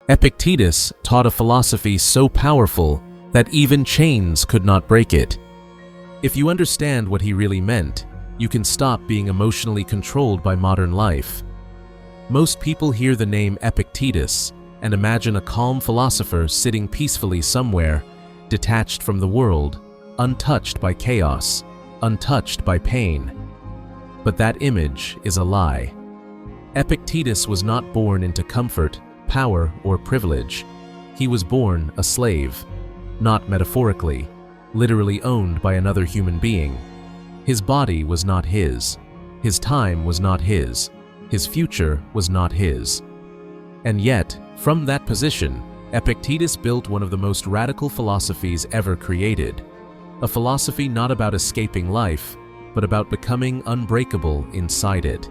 Epictetus taught a philosophy so powerful that even chains could not break it. If you understand what he really meant, you can stop being emotionally controlled by modern life. Most people hear the name Epictetus and imagine a calm philosopher sitting peacefully somewhere, detached from the world, untouched by chaos, untouched by pain. But that image is a lie. Epictetus was not born into comfort, power, or privilege. He was born a slave, not metaphorically, literally owned by another human being. His body was not his time was not his future was not his. And yet, from that position, Epictetus built one of the most radical philosophies ever created. A philosophy not about escaping life, but about becoming unbreakable inside it.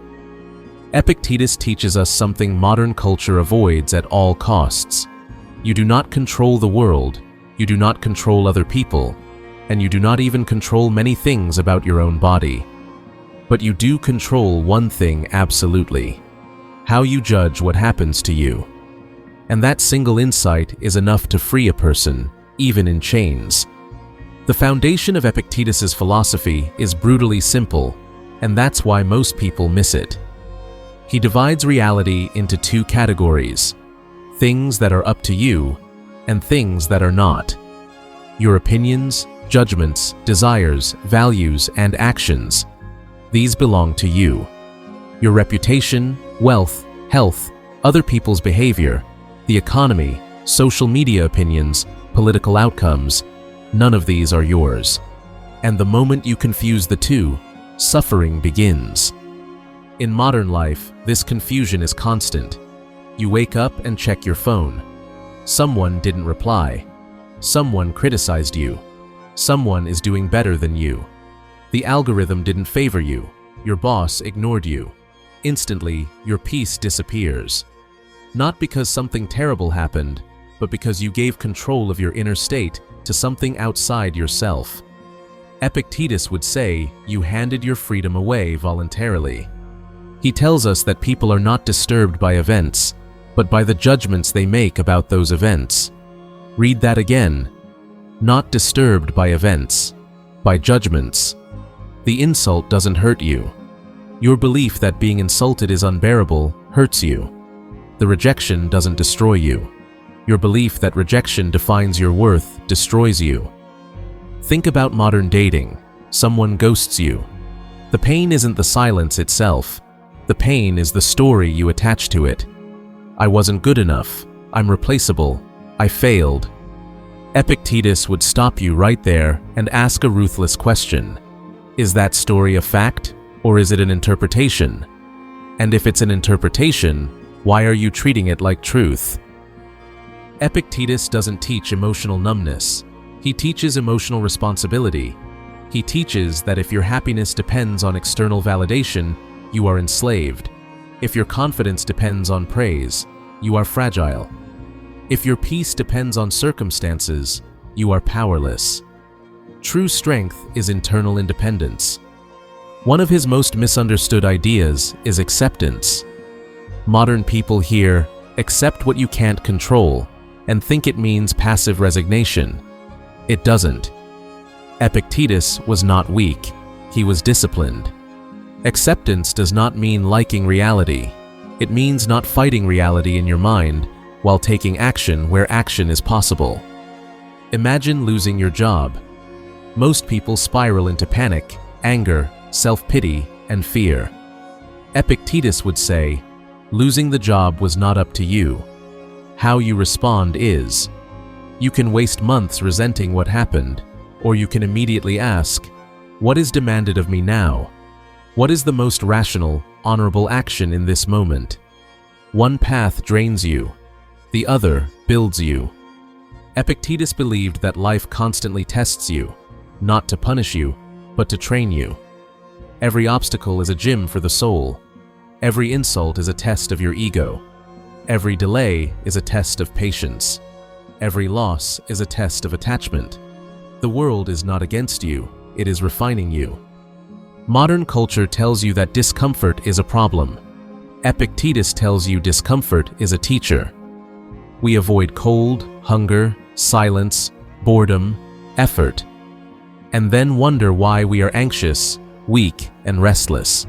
Epictetus teaches us something modern culture avoids at all costs. You do not control the world, you do not control other people, and you do not even control many things about your own body. But you do control one thing absolutely: how you judge what happens to you. And that single insight is enough to free a person, even in chains. The foundation of Epictetus's philosophy is brutally simple, and that's why most people miss it. He divides reality into two categories: things that are up to you and things that are not. Your opinions, judgments, desires, values, and actions, these belong to you. Your reputation, wealth, health, other people's behavior, the economy, social media opinions, political outcomes, none of these are yours. And the moment you confuse the two, suffering begins. In modern life, this confusion is constant. You wake up and check your phone. Someone didn't reply. Someone criticized you. Someone is doing better than you. The algorithm didn't favor you. Your boss ignored you. Instantly, your peace disappears. Not because something terrible happened, but because you gave control of your inner state to something outside yourself. Epictetus would say you handed your freedom away voluntarily. He tells us that people are not disturbed by events, but by the judgments they make about those events. Read that again. Not disturbed by events, by judgments. The insult doesn't hurt you. Your belief that being insulted is unbearable hurts you. The rejection doesn't destroy you. Your belief that rejection defines your worth destroys you. Think about modern dating. Someone ghosts you. The pain isn't the silence itself. The pain is the story you attach to it. I wasn't good enough. I'm replaceable. I failed. Epictetus would stop you right there and ask a ruthless question. Is that story a fact, or is it an interpretation? And if it's an interpretation, why are you treating it like truth? Epictetus doesn't teach emotional numbness. He teaches emotional responsibility. He teaches that if your happiness depends on external validation, you are enslaved. If your confidence depends on praise, you are fragile. If your peace depends on circumstances, you are powerless. True strength is internal independence. One of his most misunderstood ideas is acceptance. Modern people hear, "Accept what you can't control," and think it means passive resignation. It doesn't. Epictetus was not weak. He was disciplined. Acceptance does not mean liking reality. It means not fighting reality in your mind while taking action where action is possible. Imagine losing your job. Most people spiral into panic, anger, self-pity, and fear. Epictetus would say, losing the job was not up to you. How you respond is. You can waste months resenting what happened, or you can immediately ask, what is demanded of me now? What is the most rational, honorable action in this moment? One path drains you. The other builds you. Epictetus believed that life constantly tests you, not to punish you, but to train you. Every obstacle is a gym for the soul. Every insult is a test of your ego. Every delay is a test of patience. Every loss is a test of attachment. The world is not against you, it is refining you. Modern culture tells you that discomfort is a problem. Epictetus tells you discomfort is a teacher. We avoid cold, hunger, silence, boredom, effort, and then wonder why we are anxious, weak, and restless.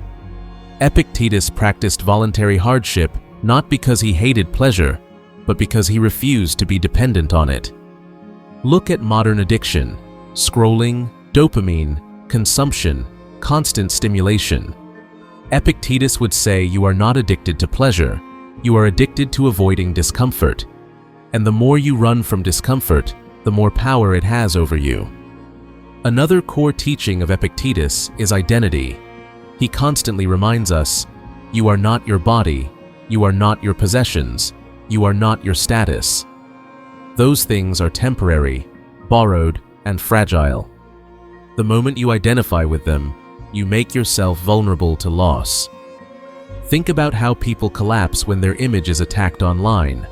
Epictetus practiced voluntary hardship not because he hated pleasure, but because he refused to be dependent on it. Look at modern addiction: scrolling, dopamine, consumption, constant stimulation. Epictetus would say you are not addicted to pleasure, you are addicted to avoiding discomfort. And the more you run from discomfort, the more power it has over you. Another core teaching of Epictetus is identity. He constantly reminds us, you are not your body, you are not your possessions, you are not your status. Those things are temporary, borrowed, and fragile. The moment you identify with them, you make yourself vulnerable to loss. Think about how people collapse when their image is attacked online.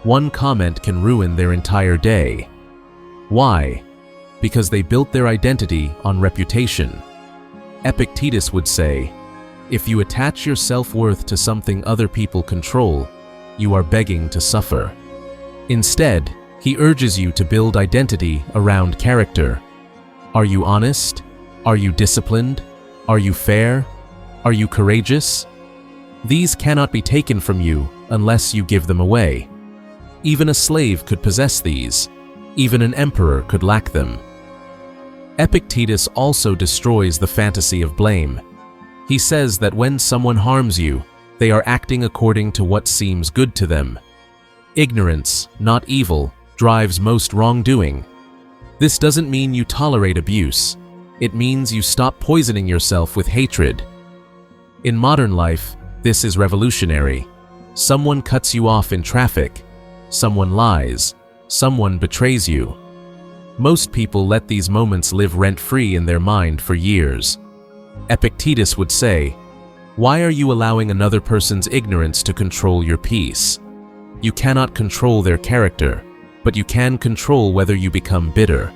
One comment can ruin their entire day. Why? Because they built their identity on reputation. Epictetus would say, if you attach your self-worth to something other people control, you are begging to suffer. Instead, he urges you to build identity around character. Are you honest? Are you disciplined? Are you fair? Are you courageous? These cannot be taken from you unless you give them away. Even a slave could possess these. Even an emperor could lack them. Epictetus also destroys the fantasy of blame. He says that when someone harms you, they are acting according to what seems good to them. Ignorance, not evil, drives most wrongdoing. This doesn't mean you tolerate abuse. It means you stop poisoning yourself with hatred. In modern life, this is revolutionary. Someone cuts you off in traffic. Someone lies. Someone betrays you. Most people let these moments live rent-free in their mind for years. Epictetus would say, why are you allowing another person's ignorance to control your peace? You cannot control their character, but you can control whether you become bitter.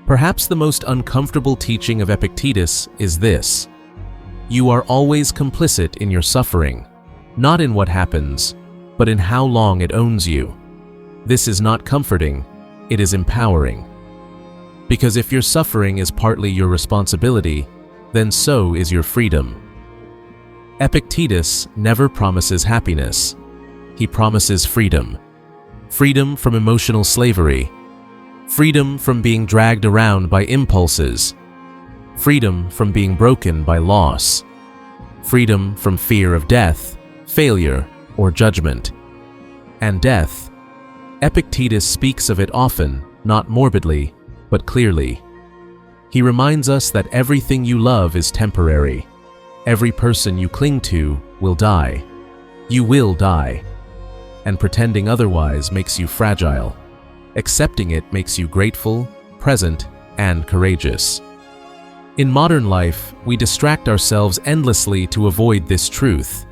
Perhaps the most uncomfortable teaching of Epictetus is this: you are always complicit in your suffering, not in what happens, but in how long it owns you. This is not comforting, it is empowering. Because if your suffering is partly your responsibility, then so is your freedom. Epictetus never promises happiness. He promises freedom. Freedom from emotional slavery. Freedom from being dragged around by impulses. Freedom from being broken by loss. Freedom from fear of death, failure, or judgment. And death. Epictetus speaks of it often, not morbidly, but clearly. He reminds us that everything you love is temporary. Every person you cling to will die. You will die. And pretending otherwise makes you fragile. Accepting it makes you grateful, present, and courageous. In modern life, we distract ourselves endlessly to avoid this truth.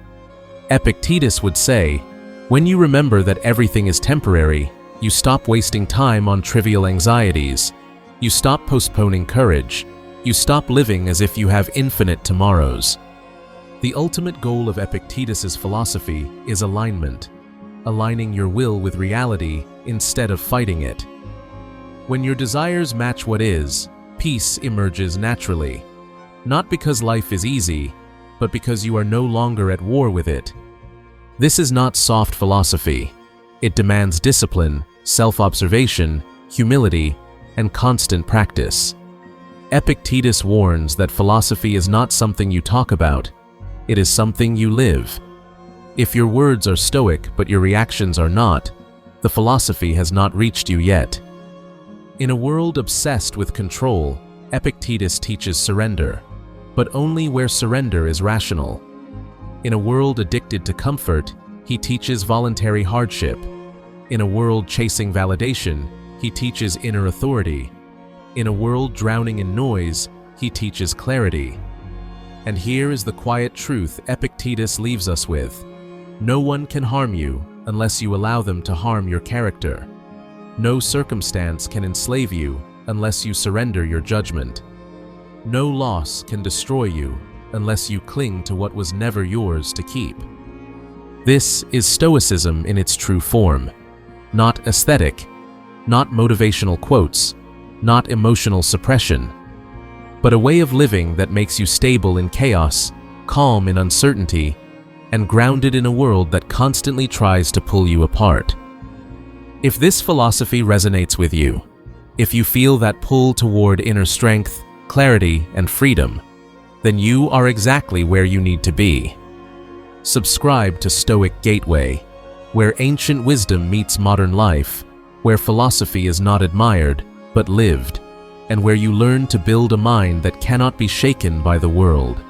Epictetus would say, when you remember that everything is temporary, you stop wasting time on trivial anxieties. You stop postponing courage. You stop living as if you have infinite tomorrows. The ultimate goal of Epictetus's philosophy is alignment, aligning your will with reality instead of fighting it. When your desires match what is, peace emerges naturally, not because life is easy, but because you are no longer at war with it. This is not soft philosophy. It demands discipline, self-observation, humility, and constant practice. Epictetus warns that philosophy is not something you talk about, it is something you live. If your words are stoic but your reactions are not, the philosophy has not reached you yet. In a world obsessed with control, Epictetus teaches surrender, but only where surrender is rational. In a world addicted to comfort, he teaches voluntary hardship. In a world chasing validation, he teaches inner authority. In a world drowning in noise, he teaches clarity. And here is the quiet truth Epictetus leaves us with. No one can harm you unless you allow them to harm your character. No circumstance can enslave you unless you surrender your judgment. No loss can destroy you unless you cling to what was never yours to keep. This is Stoicism in its true form. not aesthetic, not motivational quotes, not emotional suppression, but a way of living that makes you stable in chaos, calm in uncertainty, and grounded in a world that constantly tries to pull you apart. If this philosophy resonates with you, if you feel that pull toward inner strength, clarity, and freedom, then you are exactly where you need to be. Subscribe to Stoic Gateway, where ancient wisdom meets modern life, where philosophy is not admired, but lived, and where you learn to build a mind that cannot be shaken by the world.